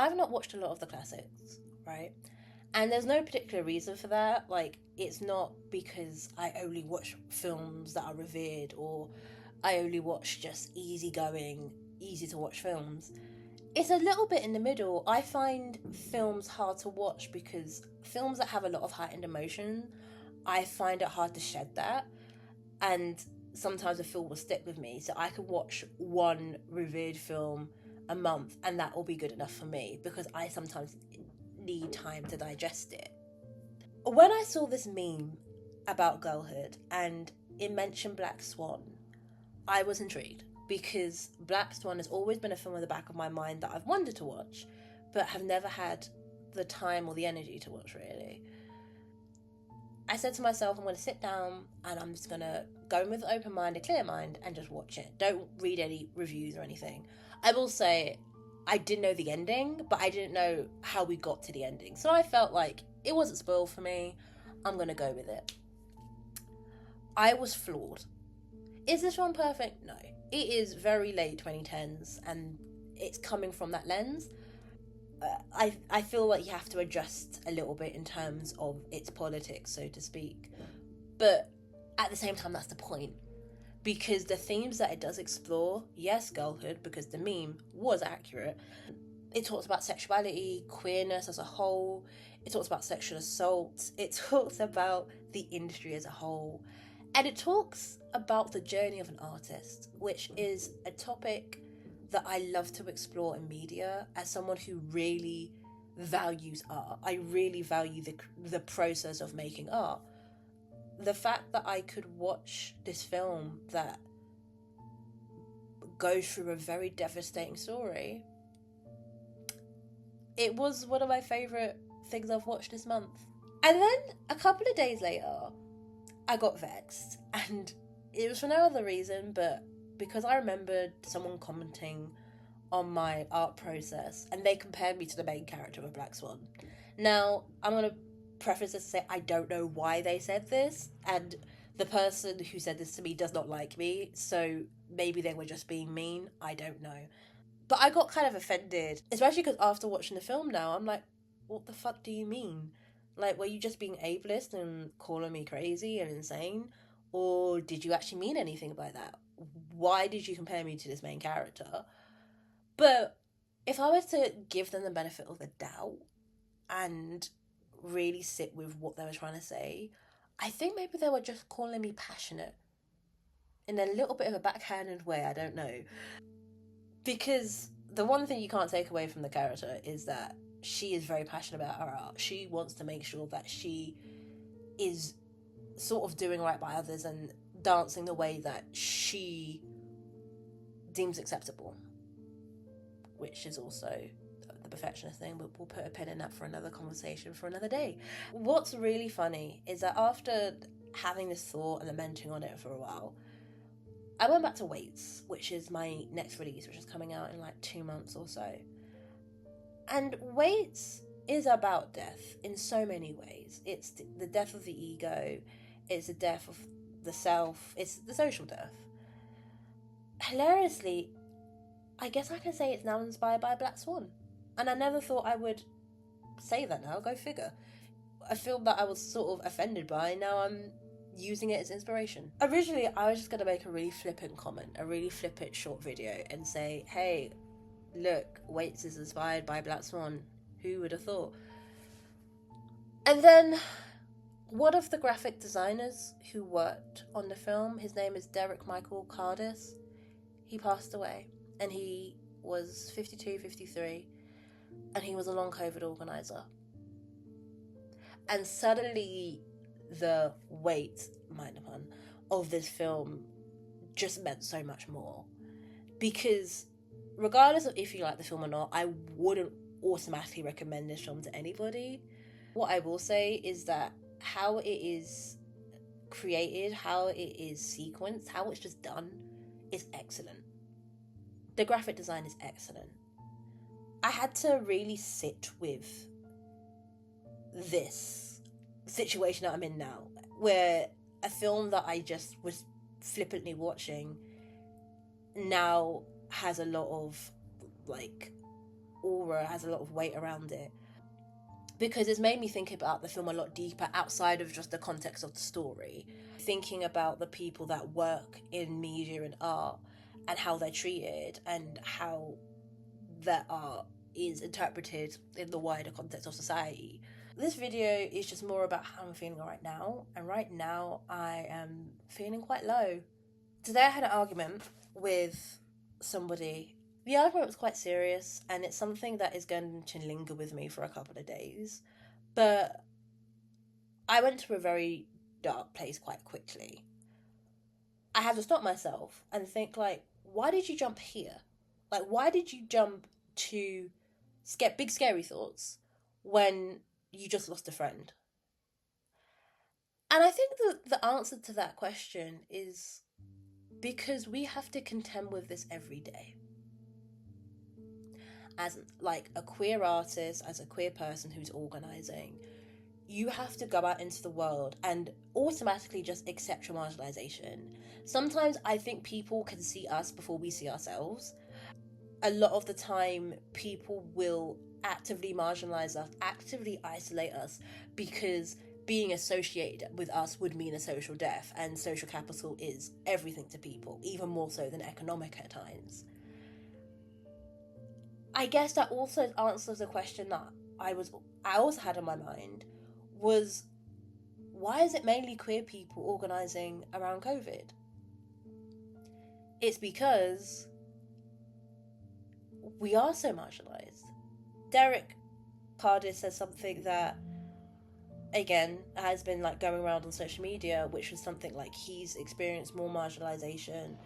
I've not watched a lot of the classics, right? And there's no particular reason for that. Like, it's not because I only watch films that are revered, or I only watch just easygoing, easy to watch films. It's a little bit in the middle. I find films hard to watch because films that have a lot of heightened emotion, I find it hard to shed that. And sometimes a film will stick with me. So I could watch one revered film a month and that will be good enough for me because I sometimes need time to digest it. When I saw this meme about girlhood and it mentioned Black Swan, I was intrigued because Black Swan has always been a film in the back of my mind that I've wanted to watch, but have never had the time or the energy to watch, really. I said to myself, I'm going to sit down and I'm just going to go in with an open mind, a clear mind, and just watch it. Don't read any reviews or anything. I will say, I did know the ending, but I didn't know how we got to the ending. So I felt like it wasn't spoiled for me. I'm going to go with it. I was floored. Is this one perfect? No. It is very late 2010s and it's coming from that lens. I feel like you have to adjust a little bit in terms of its politics, so to speak. But at the same time, that's the point. Because the themes that it does explore, yes, girlhood, because the meme was accurate. It talks about sexuality, queerness as a whole. It talks about sexual assault. It talks about the industry as a whole. And it talks about the journey of an artist, which is a topic that I love to explore in media as someone who really values art. I really value the process of making art. The fact that I could watch this film that goes through a very devastating story, it was one of my favourite things I've watched this month. And then a couple of days later, I got vexed, and it was for no other reason but because I remembered someone commenting on my art process and they compared me to the main character of Black Swan. Now, I'm going to preface this to say I don't know why they said this, and the person who said this to me does not like me, so maybe they were just being mean, I don't know. But I got kind of offended, especially because after watching the film now, I'm like, what the fuck do you mean? Like, were you just being ableist and calling me crazy and insane? Or did you actually mean anything by that? Why did you compare me to this main character? But if I was to give them the benefit of the doubt and really sit with what they were trying to say, I think maybe they were just calling me passionate in a little bit of a backhanded way, I don't know. Because the one thing you can't take away from the character is that she is very passionate about her art. She wants to make sure that she is sort of doing right by others and dancing the way that she deems acceptable, which is also the perfectionist thing, but we'll put a pin in that for another conversation for another day. What's really funny is that after having this thought and lamenting on it for a while, I went back to Weights, which is my next release, which is coming out in like 2 months or so. And Weights is about death in so many ways. It's the death of the ego, it's the death of the self, it's the social death. Hilariously, I guess I can say it's now inspired by Black Swan. And I never thought I would say that now, go figure. A film that I was sort of offended by, now I'm using it as inspiration. Originally, I was just going to make a really flippant comment, a really flippant short video and say, hey, look, Weights is inspired by Black Swan. Who would have thought? And then one of the graphic designers who worked on the film, his name is Derrick Kardos, he passed away. And he was 52, 53, and he was a long COVID organizer. And suddenly the weight, mind the pun, of this film just meant so much more. Because regardless of if you like the film or not, I wouldn't automatically recommend this film to anybody. What I will say is that how it is created, how it is sequenced, how it's just done is excellent. The graphic design is excellent. I had to really sit with this situation that I'm in now, where a film that I just was flippantly watching now has a lot of like aura, has a lot of weight around it, because it's made me think about the film a lot deeper outside of just the context of the story. Thinking about the people that work in media and art and how they're treated and how their art is interpreted in the wider context of society. This video is just more about how I'm feeling right now, and right now I am feeling quite low. Today I had an argument with somebody. The argument was quite serious, and it's something that is going to linger with me for a couple of days. But I went to a very dark place quite quickly. I had to stop myself and think, like, why did you jump here? Like, why did you jump to get big scary thoughts when you just lost a friend? And I think the answer to that question is because we have to contend with this every day. As like a queer artist, as a queer person who's organising, you have to go out into the world and automatically just accept your marginalisation. Sometimes I think people can see us before we see ourselves. A lot of the time, people will actively marginalise us, actively isolate us, because being associated with us would mean a social death, and social capital is everything to people, even more so than economic at times. I guess that also answers a question that I also had in my mind, was why is it mainly queer people organising around COVID? It's because we are so marginalised. Derrick Kardos says something that, again, has been like going around on social media, which was something like he's experienced more marginalisation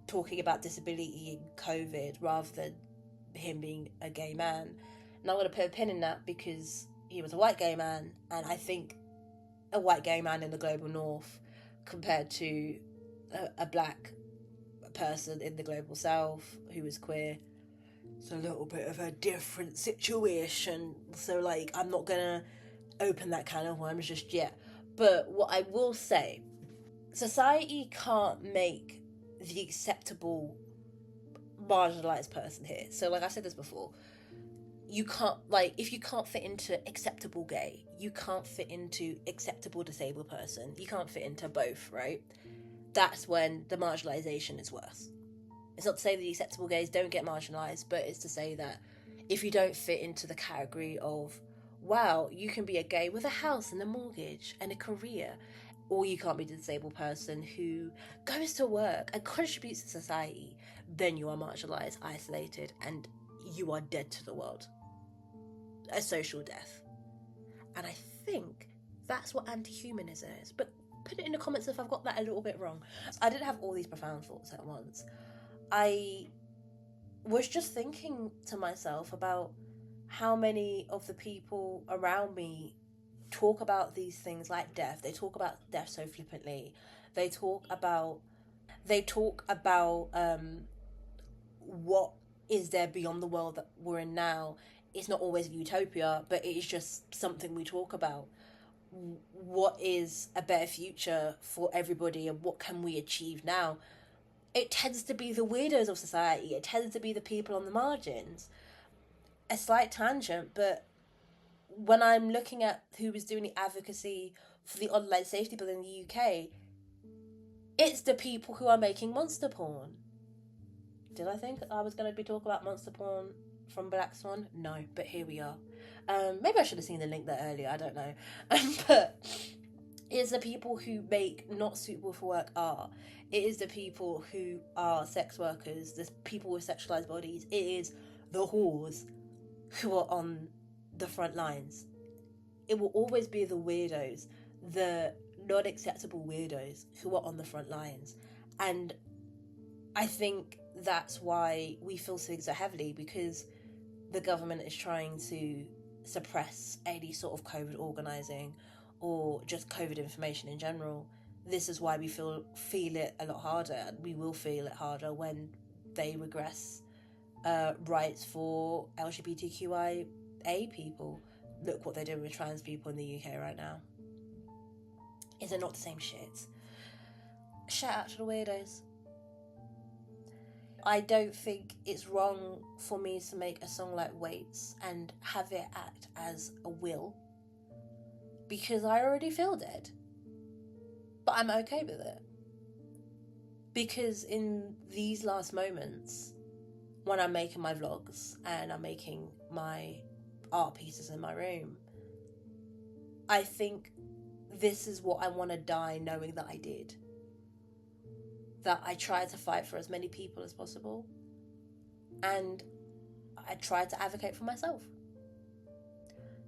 talking about disability and COVID rather than him being a gay man. And I'm going to put a pin in that because he was a white gay man, and I think a white gay man in the global north compared to a black person in the global south who is queer, it's a little bit of a different situation. So like, I'm not gonna open that can of worms just yet. But what I will say, society can't make the acceptable marginalized person here. So like I said this before, you can't, like, if you can't fit into acceptable gay, you can't fit into acceptable disabled person, you can't fit into both, right? That's when the marginalization is worse. It's not to say that the acceptable gays don't get marginalized, but it's to say that if you don't fit into the category of, wow, you can be a gay with a house and a mortgage and a career, or you can't be the disabled person who goes to work and contributes to society, then you are marginalized, isolated, and you are dead to the world. A social death. And I think that's what anti-humanism is. But put it in the comments if I've got that a little bit wrong. I didn't have all these profound thoughts at once. I was just thinking to myself about how many of the people around me talk about these things like death. They talk about death so flippantly. They talk about what is there beyond the world that we're in now. It's not always a utopia, but it is just something we talk about. What is a better future for everybody, and what can we achieve now? It tends to be the weirdos of society. It tends to be the people on the margins. A slight tangent, but when I'm looking at who is doing the advocacy for the online safety bill in the UK, it's the people who are making monster porn. Did I think I was going to be talking about monster porn from Black Swan? No, but here we are. Maybe I should have seen the link there earlier, I don't know. But it's the people who make not suitable for work art. It is the people who are sex workers, the people with sexualized bodies. It is the whores who are on the front lines. It will always be the weirdos, the not acceptable weirdos who are on the front lines. And I think that's why we feel so heavily, because the government is trying to suppress any sort of COVID organising or just COVID information in general. This is why we feel it a lot harder, and we will feel it harder when they regress rights for LGBTQIA people. Look what they're doing with trans people in the UK right now. Is it not the same shit? Shout out to the weirdos. I don't think it's wrong for me to make a song like Weights and have it act as a will, because I already feel dead. But I'm okay with it. Because in these last moments, when I'm making my vlogs and I'm making my art pieces in my room, I think this is what I want to die knowing that I did. That I tried to fight for as many people as possible. And I tried to advocate for myself.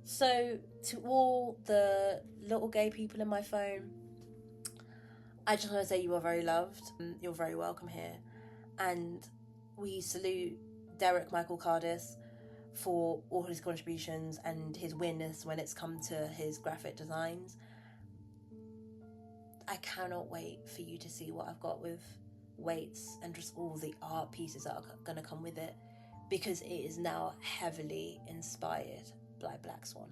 So, to all the little gay people in my phone, I just want to say you are very loved. You're very welcome here. And we salute Derrick Michael Kardos for all his contributions and his weirdness when it's come to his graphic designs. I cannot wait for you to see what I've got with Weights and just all the art pieces that are going to come with it, because it is now heavily inspired by Black Swan.